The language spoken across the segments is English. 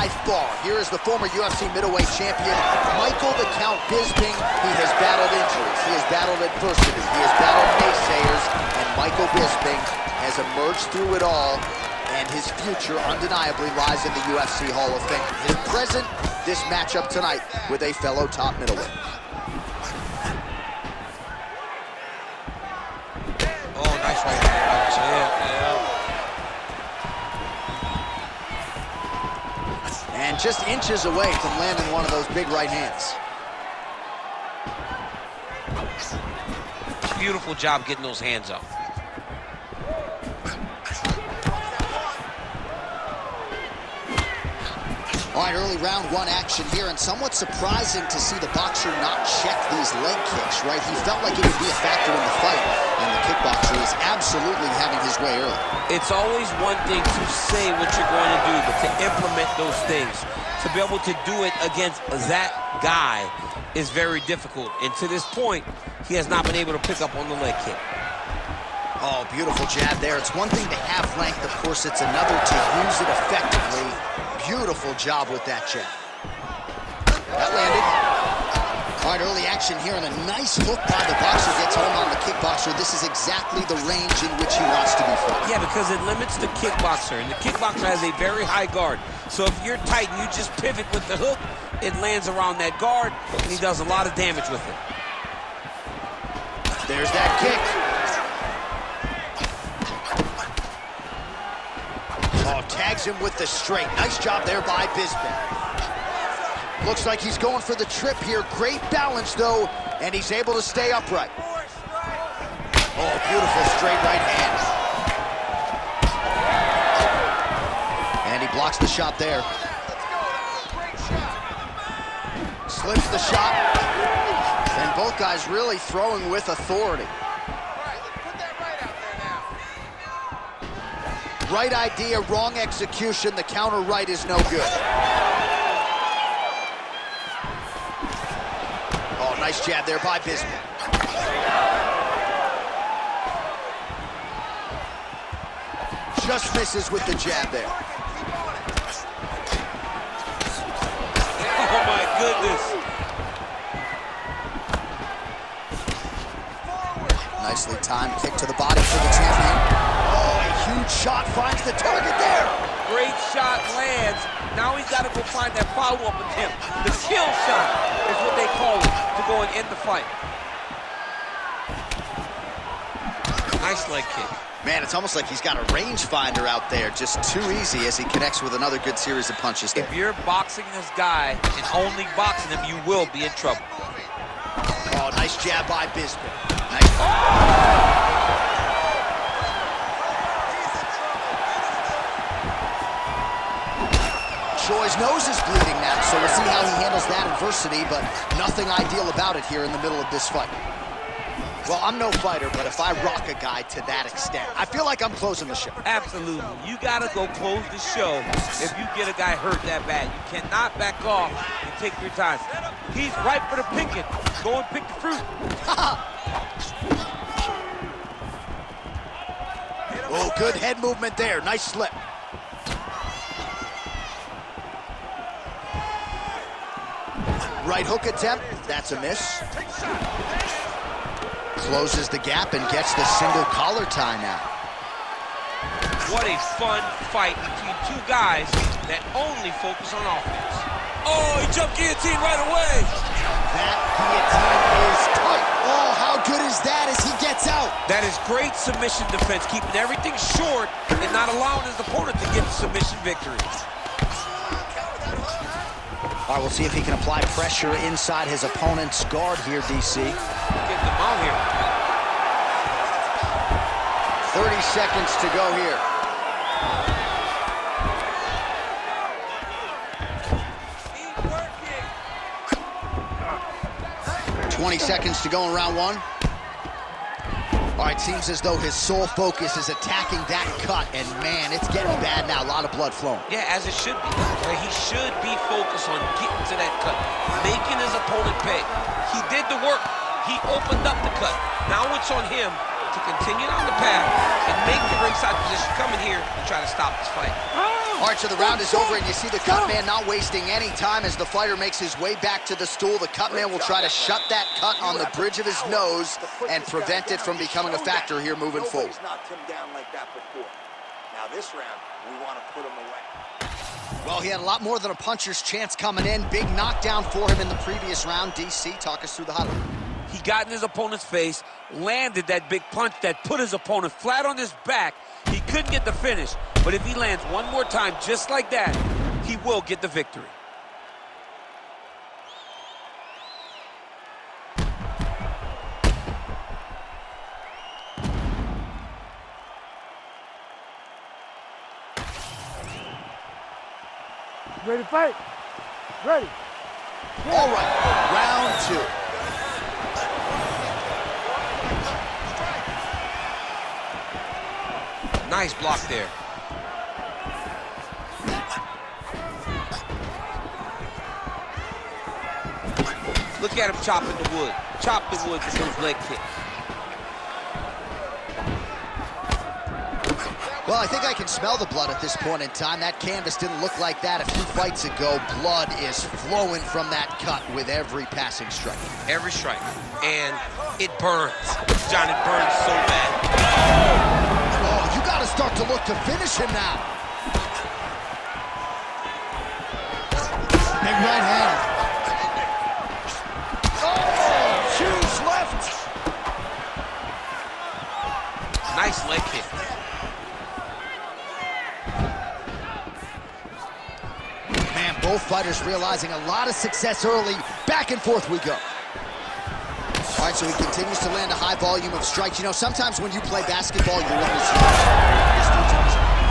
by far. Here is the former UFC middleweight champion, Michael the Count Bisping. He has battled injuries, he has battled adversity, he has battled naysayers, and Michael Bisping has emerged through it all, and his future undeniably lies in the UFC Hall of Fame. His present, this matchup tonight with a fellow top middleweight. Oh, nice right hand. Yeah. And just inches away from landing one of those big right hands. Beautiful job getting those hands up. All right, early round one action here, and somewhat surprising to see the boxer not check these leg kicks, right? He felt like it would be a factor in the fight, and the kickboxer is absolutely having his way early. It's always one thing to say what you're going to do, but to implement those things, to be able to do it against that guy is very difficult. And to this point, he has not been able to pick up on the leg kick. Oh, beautiful jab there. It's one thing to have length, of course, it's another to use it effectively. Beautiful job with that jab. That landed. All right, early action here, and a nice hook by the boxer gets home on the kickboxer. This is exactly the range in which he wants to be fighting. Yeah, because it limits the kickboxer, and the kickboxer has a very high guard. So if you're tight and you just pivot with the hook, it lands around that guard, and he does a lot of damage with it. There's that kick. Oh, tags him with the straight. Nice job there by Bisping. Looks like he's going for the trip here. Great balance, though, and he's able to stay upright. Oh, beautiful straight right hand. And he blocks the shot there. Slips the shot. And both guys really throwing with authority. Right idea, wrong execution. The counter right is no good. Oh, nice jab there by Bisping. Just misses with the jab there. Oh, my goodness. Nicely timed kick to the body for the champion. Oh, a huge shot finds the target there. Great shot lands. Now he's got to go find that follow-up attempt. The kill shot is what they call it, to go and end the fight. Nice leg kick. Man, it's almost like he's got a rangefinder out there. Just too easy as he connects with another good series of punches there. If you're boxing this guy and only boxing him, you will be in trouble. Oh, nice jab by Bisping. Nice. Choi's nose is bleeding now, so we'll see how he handles that adversity, but nothing ideal about it here in the middle of this fight. Well, I'm no fighter, but if I rock a guy to that extent, I feel like I'm closing the show. Absolutely. You got to go close the show if you get a guy hurt that bad. You cannot back off and take your time. He's ripe for the picking. Go and pick the fruit. Oh, good head movement there. Nice slip. Right hook attempt. That's a miss. Closes the gap and gets the single collar tie now. What a fun fight between two guys that only focus on offense. Oh, he jumped guillotine right away. That guillotine is tight. Oh, how good is that as he gets out? That is great submission defense, keeping everything short and not allowing his opponent to get the submission victory. All right, we'll see if he can apply pressure inside his opponent's guard here, DC. Getting them out here. 30 seconds to go here. 20 seconds to go in round one. All right, seems as though his sole focus is attacking that cut, and man, it's getting bad now. A lot of blood flowing. Yeah, as it should be. He should be focused on getting to that cut, making his opponent pay. He did the work. He opened up the cut. Now it's on him to continue down the path and make the ringside position come in here and try to stop this fight. All right, so the round is over, and you see the cut man not wasting any time as the fighter makes his way back to the stool. The cut man will try to shut that cut on the bridge of his nose and prevent it from becoming a factor here moving forward. Nobody's knocked him down like that before. Now this round, we want to put him away. Well, he had a lot more than a puncher's chance coming in. Big knockdown for him in the previous round. DC, talk us through the highlight. He got in his opponent's face, landed that big punch that put his opponent flat on his back. He couldn't get the finish, but if he lands one more time just like that, he will get the victory. Ready to fight? Ready. All right, round two. Nice block there. Look at him chopping the wood. Chop the wood with those leg kicks. Well, I think I can smell the blood at this point in time. That canvas didn't look like that a few fights ago. Blood is flowing from that cut with every passing strike. Every strike. And it burns. John, it burns so bad. Oh, you got to start to look to finish him now. Big right hand. Oh, huge left. Nice leg kick. Man, both fighters realizing a lot of success early. Back and forth we go. All right, so he continues to land a high volume of strikes. You know, sometimes when you play basketball, you're in this.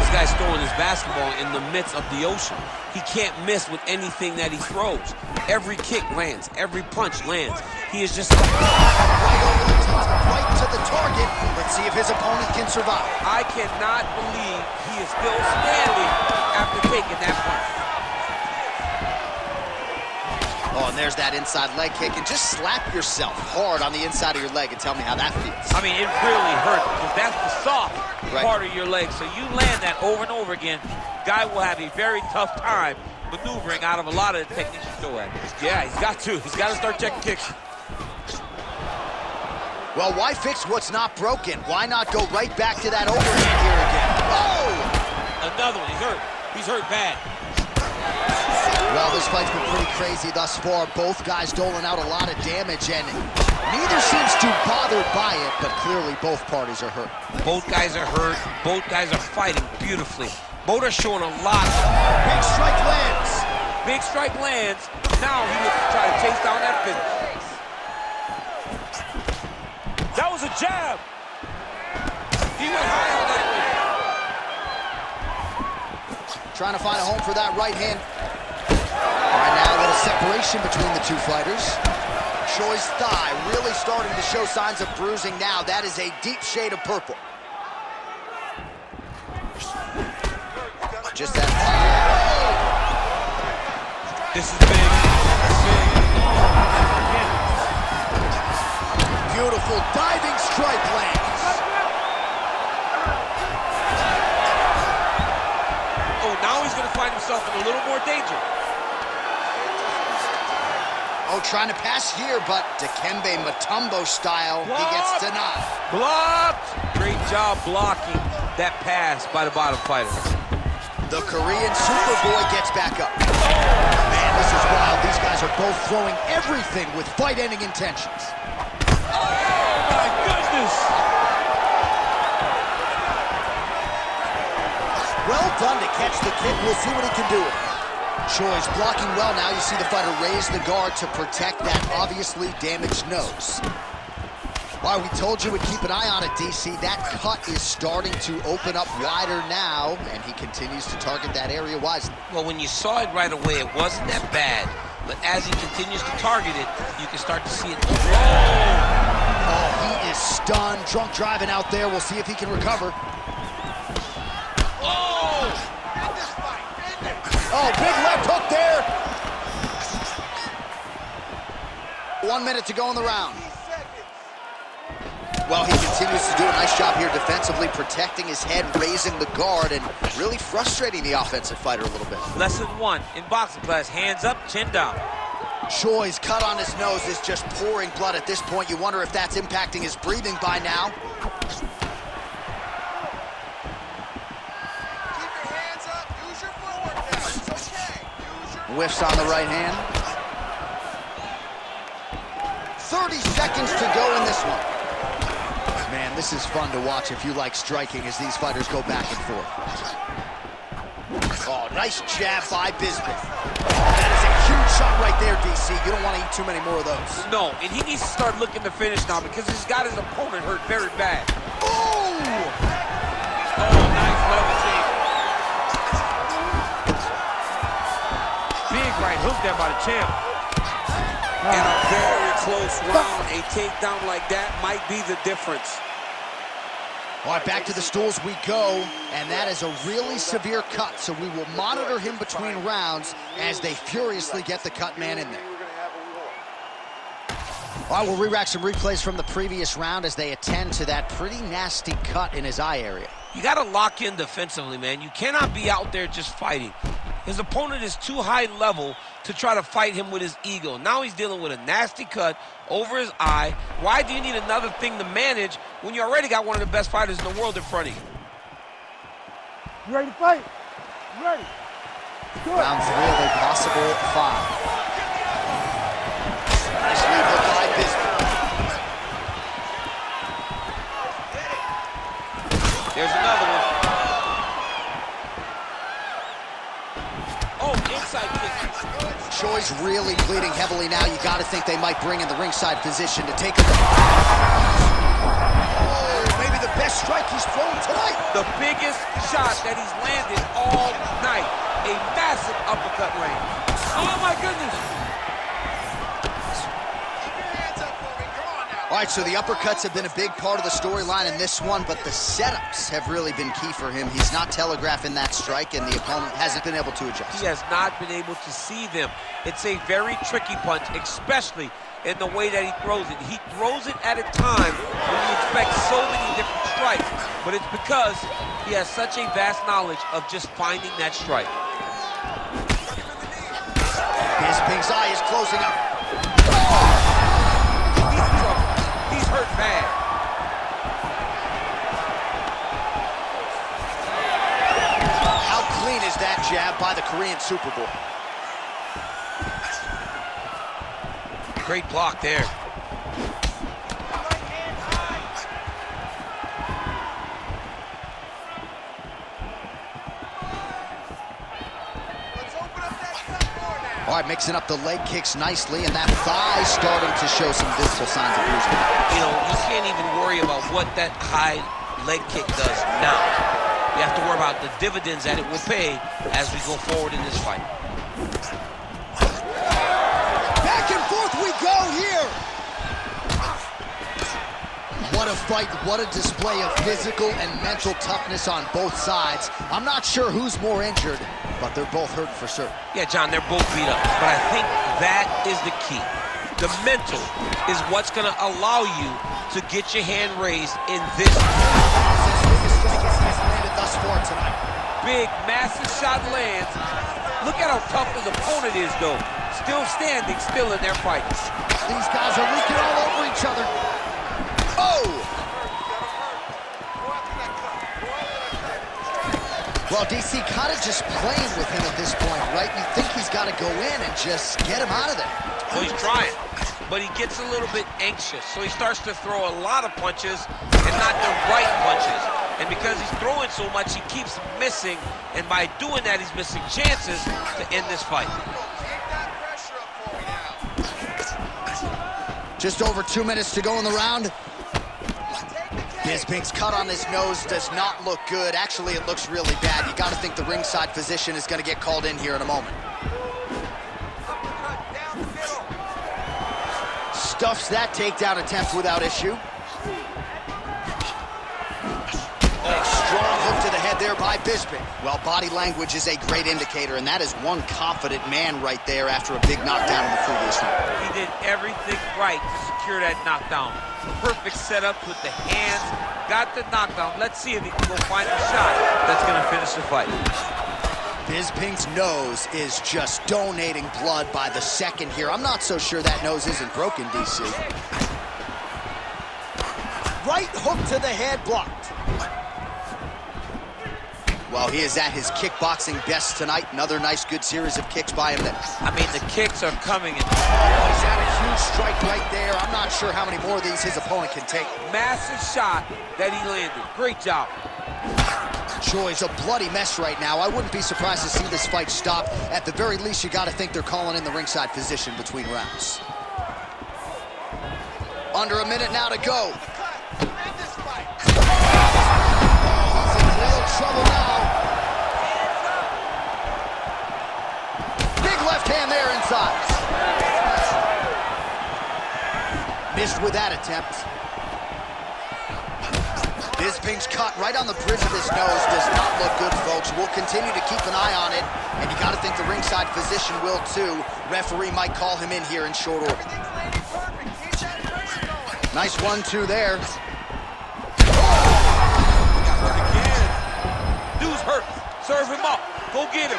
This guy's throwing his basketball in the midst of the ocean. He can't miss with anything that he throws. Every kick lands. Every punch lands. He is just right over the top, right to the target. Let's see if his opponent can survive. I cannot believe he is still standing after taking that punch. Oh, and there's that inside leg kick. And just slap yourself hard on the inside of your leg and tell me how that feels. I mean, it really hurts because that's the soft part of your leg. So you land that over and over again, guy will have a very tough time maneuvering out of a lot of the techniques you throw at him. Yeah, he's got to. He's got to start checking kicks. Well, why fix what's not broken? Why not go right back to that overhand here again? Oh! Another one. He's hurt. He's hurt bad. Well, this fight's been pretty crazy thus far. Both guys doling out a lot of damage, and neither seems too bothered by it, but clearly both parties are hurt. Both guys are hurt. Both guys are fighting beautifully. Both are showing a lot. Big strike lands. Big strike lands. Now he will try to chase down that finish. That was a jab. He went high on that one. Trying to find a home for that right hand. All right, now a little separation between the two fighters. Choi's thigh really starting to show signs of bruising now. That is a deep shade of purple. Just that. This is big. Beautiful diving strike lands. Oh, now he's going to find himself in a little more danger. Oh, trying to pass here, but Dikembe Mutombo style, he gets denied. Blocked! Great job blocking that pass by the bottom fighter. The Korean Superboy gets back up. Man, this is wild. These guys are both throwing everything with fight-ending intentions. Oh, my goodness! Well done to catch the kick. We'll see what he can do with it. Choi's blocking well now. You see the fighter raise the guard to protect that obviously damaged nose. Well, we told you we'd keep an eye on it, DC. That cut is starting to open up wider now, and he continues to target that area wisely. Well, when you saw it right away, it wasn't that bad. But as he continues to target it, you can start to see it. Oh, he is stunned. Drunk driving out there. We'll see if he can recover. Oh, big left hook there. 1 minute to go in the round. Well, he continues to do a nice job here defensively, protecting his head, raising the guard, and really frustrating the offensive fighter a little bit. Lesson 1 in boxing class, hands up, chin down. Choi's cut on his nose is just pouring blood at this point. You wonder if that's impacting his breathing by now. Keep your hands up. Use your footwork now. It's okay. Use your... Whiffs on the right hand. 30 seconds to go in this one. Man, this is fun to watch if you like striking as these fighters go back and forth. Oh, nice jab by Bisping. That is a huge shot right there, DC. You don't want to eat too many more of those. No, and he needs to start looking to finish now because he's got his opponent hurt very bad. Oh! Oh, nice leveraging. Big right hook there by the champ. In a very close round, a takedown like that might be the difference. All right, back to the stools we go, and that is a really severe cut, so we will monitor him between rounds as they furiously get the cut man in there. All right, we'll re-rack some replays from the previous round as they attend to that pretty nasty cut in his eye area. You got to lock in defensively, man. You cannot be out there just fighting. His opponent is too high level to try to fight him with his ego. Now he's dealing with a nasty cut over his eye. Why do you need another thing to manage when you already got one of the best fighters in the world in front of you? You ready to fight? You ready? Good. Round 3 of a possible 5. Nice lead hook by Bisping. There's another one. Oh, inside kick. Choi's really bleeding heavily now. You got to think they might bring in the ringside physician to take a look. Oh, maybe the best strike he's thrown tonight. The biggest shot that he's landed all night. A massive uppercut land. Oh, my goodness. All right, so the uppercuts have been a big part of the storyline in this one, but the setups have really been key for him. He's not telegraphing that strike, and the opponent hasn't been able to adjust. He has not been able to see them. It's a very tricky punch, especially in the way that he throws it. He throws it at a time when you expect so many different strikes, but it's because he has such a vast knowledge of just finding that strike. Bisping's eye is closing up. He's in trouble. He's hurt bad. How clean is that jab by the Korean Superboy? Great block there. All right, mixing up the leg kicks nicely, and that thigh starting to show some visible signs of bruising. You know, you can't even worry about what that high leg kick does now. You have to worry about the dividends that it will pay as we go forward in this fight. Back and forth we go here. What a fight, what a display of physical and mental toughness on both sides. I'm not sure who's more injured, but they're both hurt for certain. Yeah, John, they're both beat up, but I think that is the key. The mental is what's going to allow you to get your hand raised in this. Biggest strike he's landed thus far tonight. Big, massive shot lands. Look at how tough his opponent is, though. Still standing, still in their fight. These guys are leaking all over each other. Oh! Well, DC kind of just playing with him at this point, right? You think he's got to go in and just get him out of there. Well, he's trying, but he gets a little bit anxious, so he starts to throw a lot of punches and not the right punches. And because he's throwing so much, he keeps missing, and by doing that, he's missing chances to end this fight. Just over 2 minutes to go in the round. Bisping's cut on his nose does not look good. Actually, it looks really bad. You got to think the ringside physician is going to get called in here in a moment. Stuffs that takedown attempt without issue. Oh, strong hook to the head there by Bisping. Well, body language is a great indicator, and that is one confident man right there after a big knockdown in the previous round. He did everything right to secure that knockdown. Perfect setup with the hands, got the knockdown. Let's see if he can go find a shot that's going to finish the fight. Bisping's nose is just donating blood by the second here. I'm not so sure that nose isn't broken, DC. Right hook to the head, blocked. Well, he is at his kickboxing best tonight. Another nice, good series of kicks by him. I mean, the kicks are coming in. Oh, he's at a huge strike right there. I'm not sure how many more of these his opponent can take. Massive shot that he landed. Great job. Choi's a bloody mess right now. I wouldn't be surprised to see this fight stop. At the very least, you got to think they're calling in the ringside position between rounds. Under a minute now to go. He's in real trouble now. Big left hand there inside. Missed with that attempt. Bisping's cut right on the bridge of his nose does not look good, folks. We'll continue to keep an eye on it, and you got to think the ringside physician will too. Referee might call him in here in short order. Nice 1-2 there. Dude's hurt. Serve him up. Go get him.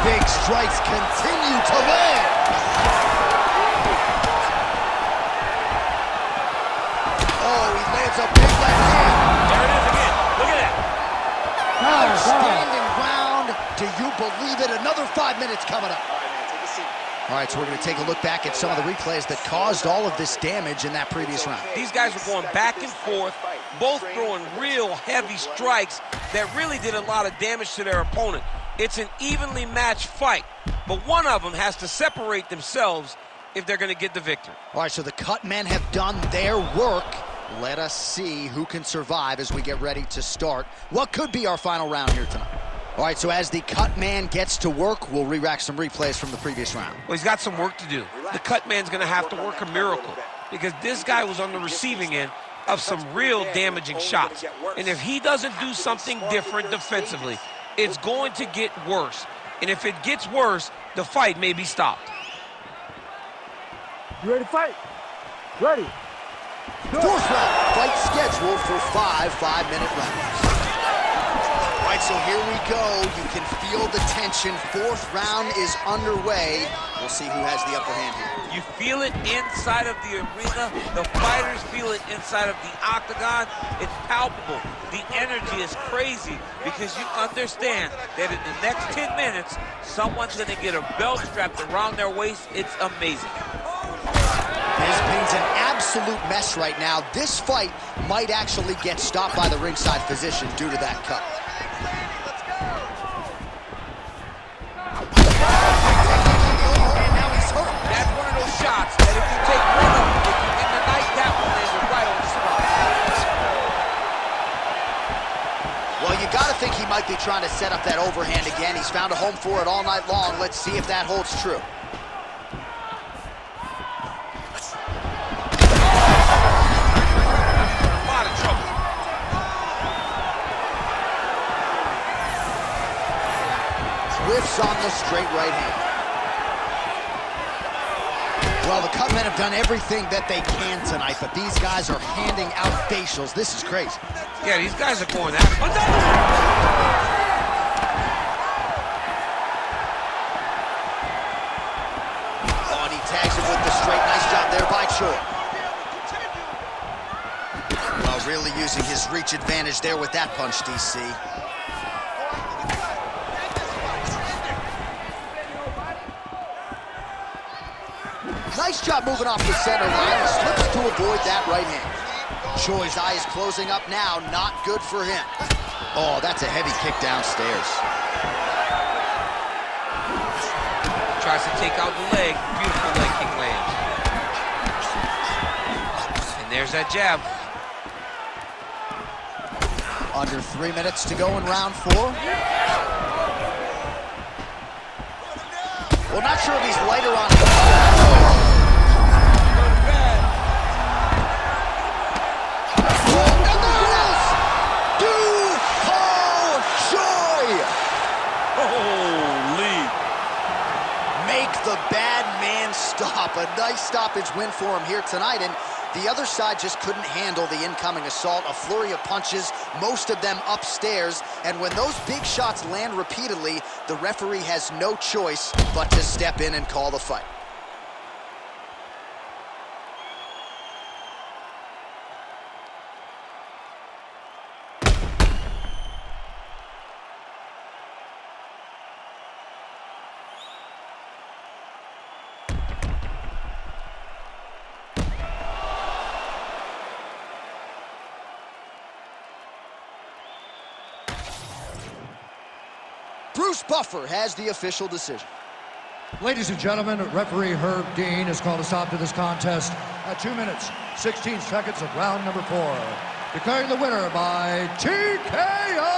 Big strikes continue to land. Oh, he lands a big left hand. There it is again. Look at that. Standing ground. Do you believe it? Another 5 minutes coming up. All right, so we're going to take a look back at some of the replays that caused all of this damage in that previous round. These guys were going back and forth, both throwing real heavy strikes that really did a lot of damage to their opponent. It's an evenly matched fight, but one of them has to separate themselves if they're going to get the victory. All right, so the cut men have done their work. Let us see who can survive as we get ready to start what could be our final round here tonight. All right, so as the cut man gets to work, we'll re-rack some replays from the previous round. Well, he's got some work to do. The cut man's going to have to work a miracle because this guy was on the receiving end of some real damaging shots. And if he doesn't do something different defensively, it's going to get worse. And if it gets worse, the fight may be stopped. You ready to fight? Ready. Fourth round, fight scheduled for 5 5-minute rounds. All right, so here we go. You can feel the tension. Fourth round is underway. We'll see who has the upper hand here. You feel it inside of the arena. The fighters feel it inside of the octagon. It's palpable. The energy is crazy because you understand that in the next 10 minutes, someone's going to get a belt strapped around their waist. It's amazing. Bisping's an absolute mess right now. This fight might actually get stopped by the ringside physician due to that cut. That's one of those shots that if you take one of them, if you end the night, that one is right on the spot. Well, you got to think he might be trying to set up that overhand again. He's found a home for it all night long. Let's see if that holds true. A lot of trouble. Whiffs on the straight right hand. Well, the cut men have done everything that they can tonight, but these guys are handing out facials. This is crazy. Yeah, these guys are going after. Oh, and he tags him with the straight. Nice job there by Choi. Well, really using his reach advantage there with that punch, DC. Nice job moving off the center line. He slips to avoid that right hand. Choi's eye is closing up now. Not good for him. Oh, that's a heavy kick downstairs. Tries to take out the leg. Beautiful leg kick lands. And there's that jab. Under 3 minutes to go in round 4. Well, not sure if he's lighter on it. win for him here tonight, and the other side just couldn't handle the incoming assault. A flurry of punches, most of them upstairs, and when those big shots land repeatedly, the referee has no choice but to step in and call the fight. Bruce Buffer has the official decision. Ladies and gentlemen, referee Herb Dean has called a stop to this contest at 2 minutes, 16 seconds of round number 4. Declaring the winner by TKO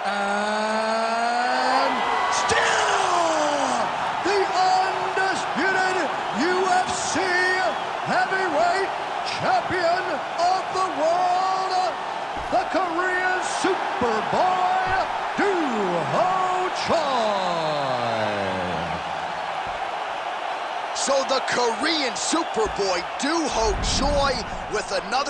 and still the undisputed UFC heavyweight champion of the world, the Korean Superboy, So the Korean Superboy, Do-Ho Choi, with another